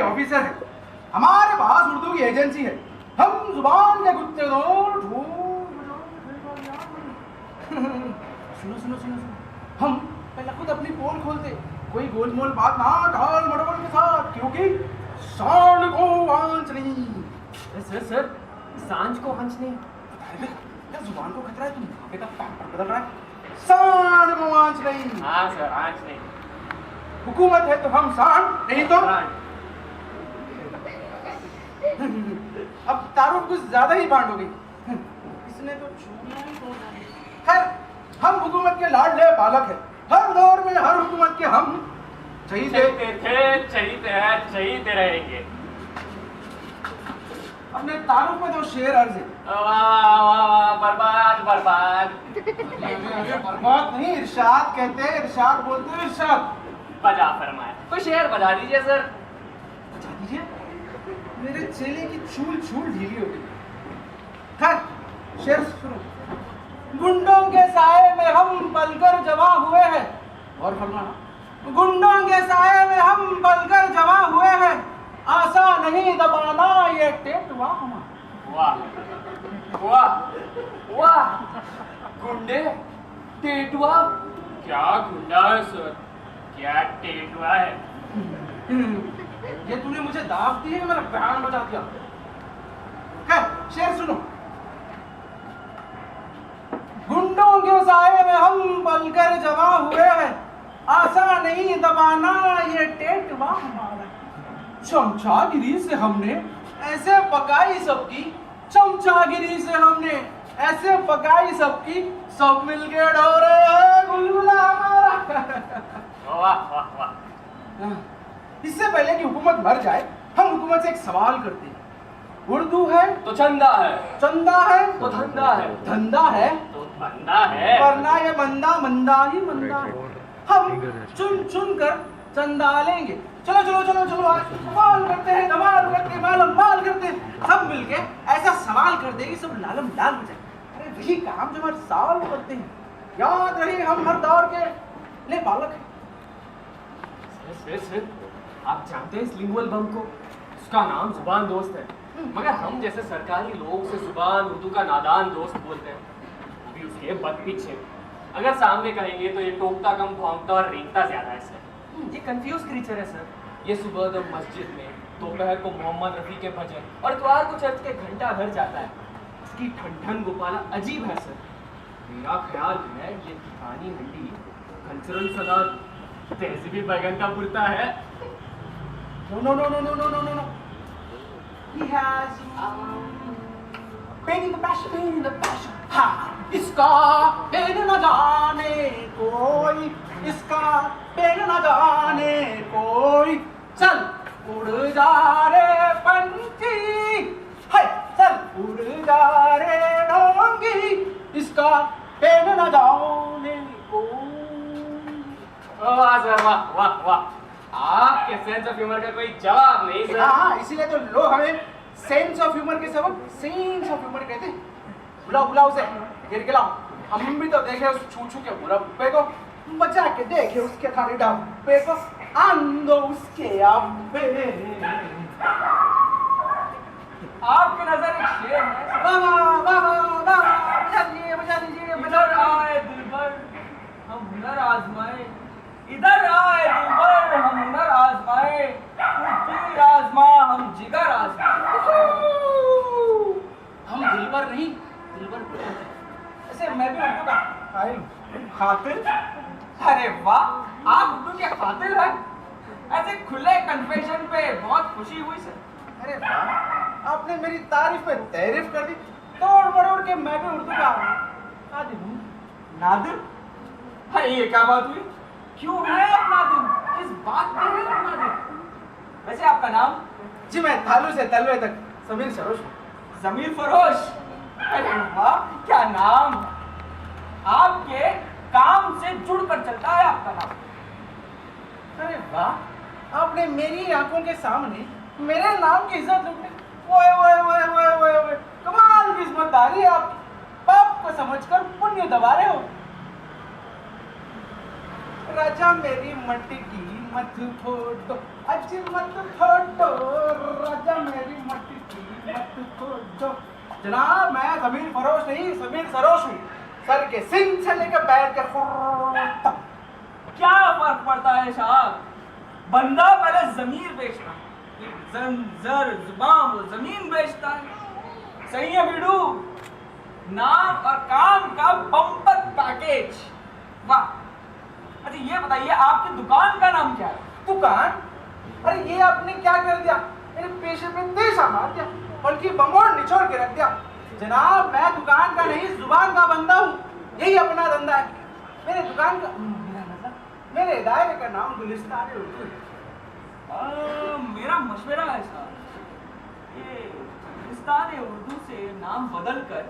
Officer हैं। हमारे पास उर्दू की एजेंसी है। हम जुबान के कुत्ते दो सुनो सुनो सुनो सुनो, हम पहले खुद अपनी पोल खोलते, कोई गोलमोल बात ना ढाल मडोल के साथ, क्योंकि सांड को आंच नहीं। सर सर सांझ को हंस नहीं, क्या जुबान को खतरा है? तुम आगे का पैम्पर बदल रहा है। सांड को आंच नहीं। हाँ सर आंच नहीं। हुकूमत है तो हम सांड, नहीं तो अब तारुफ कुछ ज्यादा ही बांट हो गई। इसने तो छूना ही छोड़ा। खैर, हम हुकूमत के लाडले बालक हैं। हर दौर में हर हुकूमत के हम चहीते थे, चहीते हैं, चहीते रहेंगे। अपने तारुफ में तो शेर अर्ज है। बर्बाद बर्बाद। बर्बाद नहीं, इरशाद कहते हैं, इरशाद बोलते हैं, इरशाद। बजा फरमाया, कोई शेर बजा दीजिए सर। बजा दीजिए? मेरे चेले की चूल चूल ढीली हो गई। खैर, शेर सुनो। गुंडों के साए में हम पलकर जवा हुए हैं, और फरमाना। गुंडों के साए में हम पलकर जवा हुए हैं, आशा नहीं दबाना ये टेटवा हमारा। वाह वाह वाह, गुंडे टेटुआ, क्या गुंडा है सर, क्या टेटुआ है। ये तूने मुझे दाव दी है, मेरा बयान बजा दिया। खैर, शेर सुनो। गुंडों के साए में हम पलकर जमा हुए हैं, आशा नहीं दबाना ये टेटवा हमारा। चमचागिरी से हमने ऐसे पकाई सबकी, चमचागिरी से हमने ऐसे पकाई सबकी, सब मिलके डोरे गुलगुला हमारा। वाह वाह वाह। इससे पहले कि हुकूमत मर जाए, हम हुकूमत से एक सवाल करते हैं। उर्दू है तो चंदा है, चंदा है तो धंधा है, धंधा है तो बंदा है, वरना ये बंदा मंदा ही मंदा है। हम चुन चुन कर चंदा लेंगे। चलो चलो चलो चलो, आज कमाल करते हैं, धमाल करते हैं, मालम माल करते हैं। सब मिलके ऐसा सवाल कर देंगे, सब लालम लाल हो जाए। अरे वही काम जो हर साल करते हैं। याद रहे, हम हर दौर के ले बालक हैं। सर, आप जानते हैं इस लिंगुअल बम को? उसका नाम जुबान दोस्त है, मगर हम जैसे सरकारी लोग से जुबान उर्दू का नादान दोस्त बोलते हैं, वो भी उसके बद पीछे। अगर सामने कहेंगे तो ये टोकता कम भौंकता और रेंगता ज्यादा है सर। ये कंफ्यूज क्रीचर है सर। ये सुबह तो मस्जिद में, दोपहर को मोहम्मद रफ़ी के भजन और इतवार को चर्च के घंटा घर जाता है। इसकी ठन गोपाला अजीब है सर। मेरा ख्याल है ये दीवानी हंडी कल्चरल सदा तहजीबी बैगन का पुरता है। No, no, no, no, no, no, no, no, no. He has pain in the passion, pain in the passion. हाँ, इसका पेन न जाने कोई, इसका पेन न जाने कोई। चल उड़ जा रे पंछी, है चल उड़ जा रे ढोंगी, इसका पेन न जाने कोई। वाह सर, वाह वाह वाह। आपके सेंस ऑफ ह्यूमर का कोई जवाब नहीं सर। हाँ, इसीलिए तो लोग हमें सेंस ऑफ ह्यूमर के सबक सेंस ऑफ ह्यूमर कहते हैं। बुलाओ बुलाओ उसे, गिर के लाओ। हम भी तो देखे उस छू छू के मुरब्बे को, बचा के देखे उसके खाली डब्बे को, आंदो उसके अब्बे। आपकी नजर एक शेर है। वाह वाह वाह वाह, बजा दीजिए बजा दीजिए। इधर आए दिलबर हम हुनर आजमाए, इधर आए दिलबर हम हुनर आजमाए, तू तीर आजमा हम जिगर आजमाए। हम दिलबर नहीं, दिलबर ऐसे मैं भी उर्दू का खातिर। अरे वाह, आप उर्दू के खातिर हैं। ऐसे खुले कन्फेशन पे बहुत खुशी हुई सर। अरे वाह, आपने मेरी तारीफ पे तारीफ कर दी। तोड़ मरोड़ के मैं भी उर्दू का नादिर हूँ। नादिर? अरे ये क्या बात हुई? क्यों है आप नादिर? किस बात पे है आप नादिर? वैसे आपका नाम? जी मैं तालू से तलवे तक समीर सरोश। जमीर फरोश? अरे वाह, क्या नाम! आपके काम से जुड़कर चलता है आपका नाम। अरे वाह, आपने मेरी आंखों के सामने मेरे नाम की इज्जत लूटने, ओए ओए ओए ओए ओए ओए, कमाल की इज्जतदारी है आपकी। पाप को समझकर पुण्य दबा रहे हो। राजा मेरी मटकी मत फोटो, अज मत फोटो, जनाब मैं जमीर फरोश नहीं, जमीर सरोश हूँ। सर के सिंह से लेकर पैर के खुर तक। क्या फर्क पड़ता है साहब? बंदा पहले जमीर बेचता है, जर जुबान वो जमीन बेचता है। सही है बीडू, नाम और काम का बम्पर पैकेज। वाह। अच्छा ये बताइए आपकी दुकान का नाम क्या है? दुकान? अरे ये आपने क्या कर दिया, मेरे पेशे में तेजा मार दिया, बल्कि बमोड़ निचोड़ के रख दिया। जनाब मैं दुकान का नहीं, जुबान का बंदा हूँ, यही अपना धंधा है। मेरे दुकान का मेरे दायरे का नाम गुलिस्तान उर्दू है। मेरा मशवरा है साहब, ये गुलिस्तान उर्दू से नाम बदल कर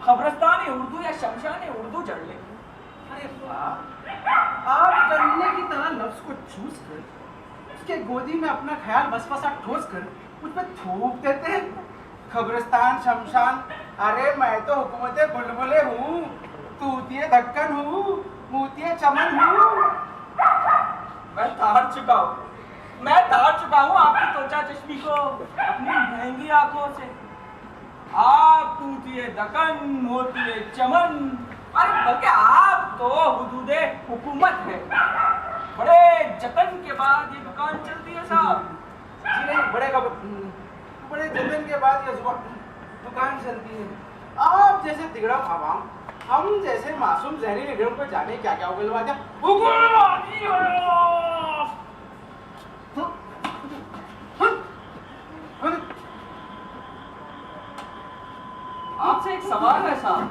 खबरस्तान उर्दू या शमशान उर्दू जड़ ले। अरे वाह, आप गन्ने की तरह लफ्ज को चूस कर उसके गोदी में अपना ख्याल बसपसा ठोस कर उस पर थूक देते हैं। खबरस्तान शमशान, अरे मैं तो हुकूमत बुलबुले हूँ, तूतिए धक्कन हूँ, मूतिए चमन हूँ। मैं तार चुका हूँ आपकी त्वचा चश्मी को अपनी महंगी आंखों से। आप तूतिए दकन होतिए चमन, अरे बल्कि आप तो हुदूदे हुकूमत है। बड़े जतन के बाद ये दुकान चलती है साहब। जी नहीं, बड़े जतन के बाद ये दुकान चलती है। आप जैसे तिगड़ा आवाम, हम जैसे मासूम जहरीले गिरोह पे जाने क्या क्या उगलवा दिया। आपसे एक सवाल है साहब,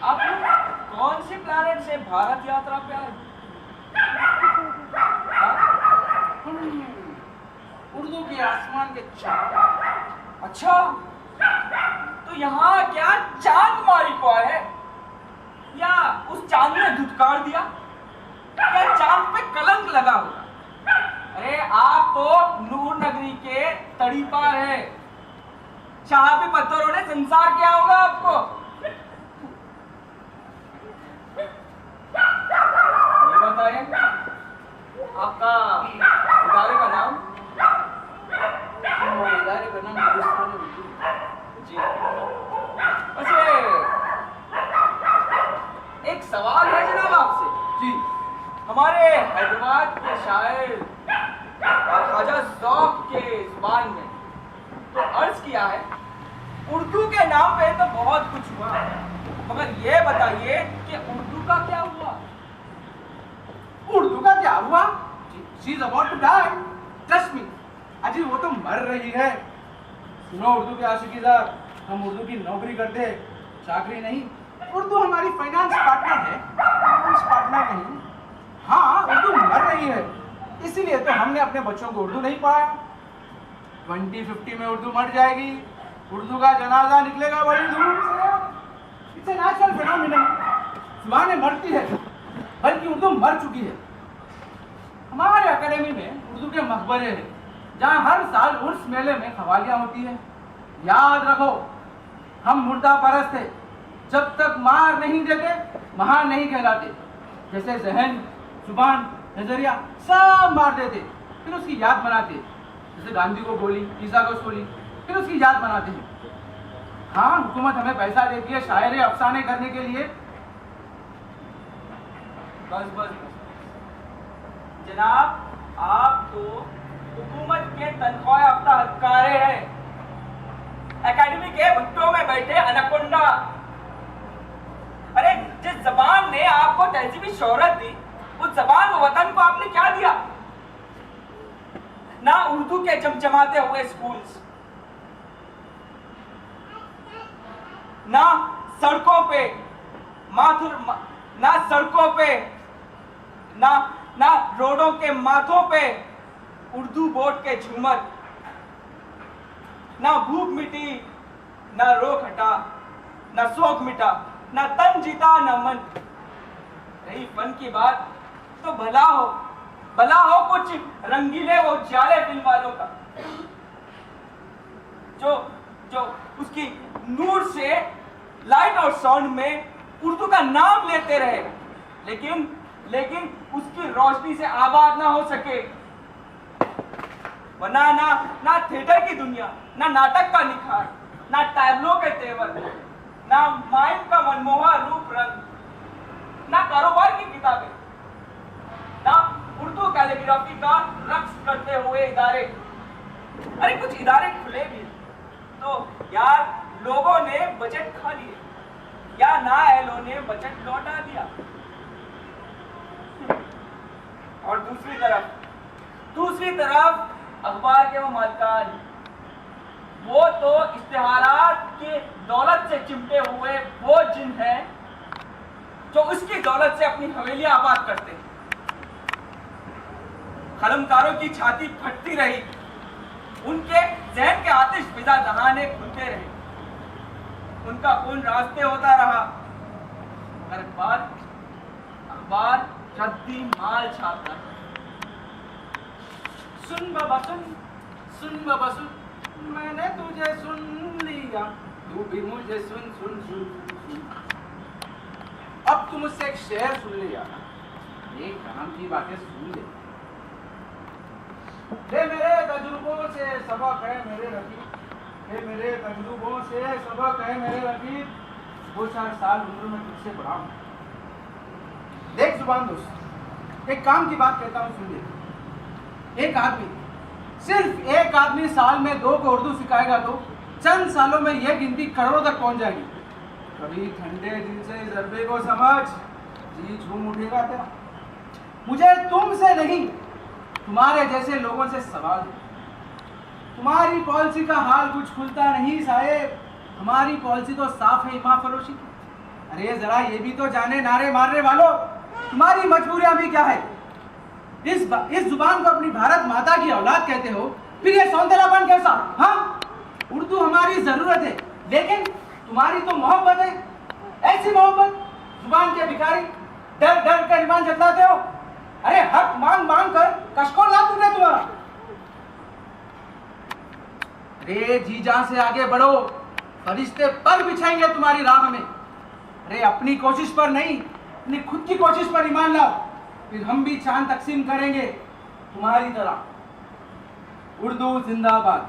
आप लोग कौन से प्लैनेट से भारत यात्रा पे आए? उर्दू के आसमान के चांद। अच्छा, तो यहाँ क्या चांद मारी को है, या उस चांद ने धुतकार दिया, या चांद पे कलंक लगा हुआ? अरे आप तो नूर नगरी के तड़ी पार है, शहाबी पत्थरों ने संसार किया होगा आपको। ये बताइए आपका इदारे का नाम? इदारे का नाम गुलिस्तान उर्दू जी। वैसे एक सवाल है जनाब आपसे। जी। हमारे हैदराबाद के शायर ख्वाजा ज़ौक़ के जुबान में तो अर्ज किया है, उर्दू के नाम पे तो बहुत कुछ हुआ, मगर ये बताइए कि उर्दू का क्या हुआ? उर्दू का क्या हुआ? She is about to die. Trust me. अजी वो तो मर रही है। सुनो उर्दू के आशिकीदार, हम उर्दू की नौकरी करते हैं, चाकरी नहीं। उर्दू हमारी फाइनेंस पार्टनर है, फाइनेंस पार्टनर नहीं। हाँ उर्दू मर रही है, इसीलिए तो हमने अपने बच्चों को उर्दू नहीं पढ़ाया। 2050 में उर्दू मर जाएगी, उर्दू का जनाजा निकलेगा बड़ी दूर से। It's a natural phenomenon. जुबानें मरती है, बल्कि उर्दू मर चुकी है। हमारे एकेडमी में उर्दू के मकबरे हैं, जहाँ हर साल उर्स मेले में खवालियाँ होती है। याद रखो, हम मुर्दा परस्त थे, जब तक मार नहीं देते महान नहीं कहलाते। जैसे जहन, जुबान, नजरिया सब मार देते, फिर उसकी याद बनाते। जैसे गांधी को गोली, ईसा को गोली, फिर उसकी याद बनाते हैं। हाँ हुकूमत हमें पैसा देती है शायरी अफसाने करने के लिए। बस बस जनाब, आप तो हुकूमत के तनख्वाह याफ्ता हत्कारे हैं, एकेडमी के भट्टों में बैठे अनाकोंडा। अरे जिस जबान ने आपको तहजीबी शोहरत दी, उस जबान व वतन को आपने क्या दिया? ना उर्दू के चमचमाते हुए स्कूल्स, ना सड़कों पे ना सड़कों पे ना रोडों के माथों पे उर्दू बोर्ड के झूमर, ना भूख मिटी, ना रोक हटा, ना शौक मिटा, ना तन जीता, ना मन। रही फन की बात तो भला हो कुछ रंगीले वो जाले फिल्म वालों का, जो उसकी नूर से लाइट और साउंड में उर्दू का नाम लेते रहे, लेकिन उसकी रोशनी से आबाद ना हो सके। वरना ना ना थिएटर की दुनिया, ना नाटक का निखार, ना टैबलो के तेवर, ना माइम का मनमोहक रूप रंग, ना कारोबार की किताबें, ना उर्दू कैलीग्राफी का रक्स करते हुए इदारे। अरे कुछ इदारे खुले भी तो यार लोगों ने बजट खा लिए या नाअहलों ने बजट लौटा दिया। और दूसरी तरफ अखबार के वो मालिकान, वो तो इश्तिहारात की दौलत से चिमटे हुए वो जिन हैं जो उसकी दौलत से अपनी हवेलियां आबाद करते हैं। कलमकारों की छाती फटती रही, उनके जहन के आतिश फिजा दहाने खुलते रहे, उनका खून रास्ते होता रहा, मगर अखबार रद्दी माल छापता। सुन बाबा सुन, मैंने तुझे सुन लिया, तू भी मुझे सुन। अब तू मुझसे एक शेर सुन लिया, एक काम की बातें सुन ले। मेरे तजुर्बों से सबक है मेरे रफीक, मेरे तजुर्बों से सबक है मेरे रफीक, 2-4 साल उम्र में तुझसे बड़ा हूं। देख जुबान दोस्त, एक काम की बात कहता हूं, सुन ले। सिर्फ एक आदमी साल में 2 को उर्दू सिखाएगा तो चंद सालों में यह गिनती करोड़ों तक पहुंच जाएगी। कभी ठंडे दिल से जरबे को समझ, जी झूम उठेगा तेरा। मुझे तुमसे नहीं, तुम्हारे जैसे लोगों से सवाल है। तुम्हारी पॉलिसी का हाल कुछ खुलता नहीं साहेब, हमारी पॉलिसी तो साफ है इमाम फरोशी की। अरे जरा ये भी तो जाने नारे मारने वालों, तुम्हारी मजबूरियां भी क्या है। इस जुबान को अपनी भारत माता की औलाद कहते हो, फिर ये सौंदर्यपन कैसा? हाँ, उर्दू हमारी जरूरत है, लेकिन तुम्हारी तो मोहब्बत है। ऐसी मोहब्बत जुबान के भिखारी डर डर कर ईमान जतलाते हो। अरे हक मांग मांग कर कशकोल ला तुमने तुम्हारा। अरे जी जान से आगे बढ़ो, फरिश्ते पर बिछाएंगे तुम्हारी राह में। अरे अपनी कोशिश पर नहीं, अपनी खुद की कोशिश पर ईमान लाओ, फिर हम भी चांद तकसीम करेंगे तुम्हारी तरह। उर्दू जिंदाबाद।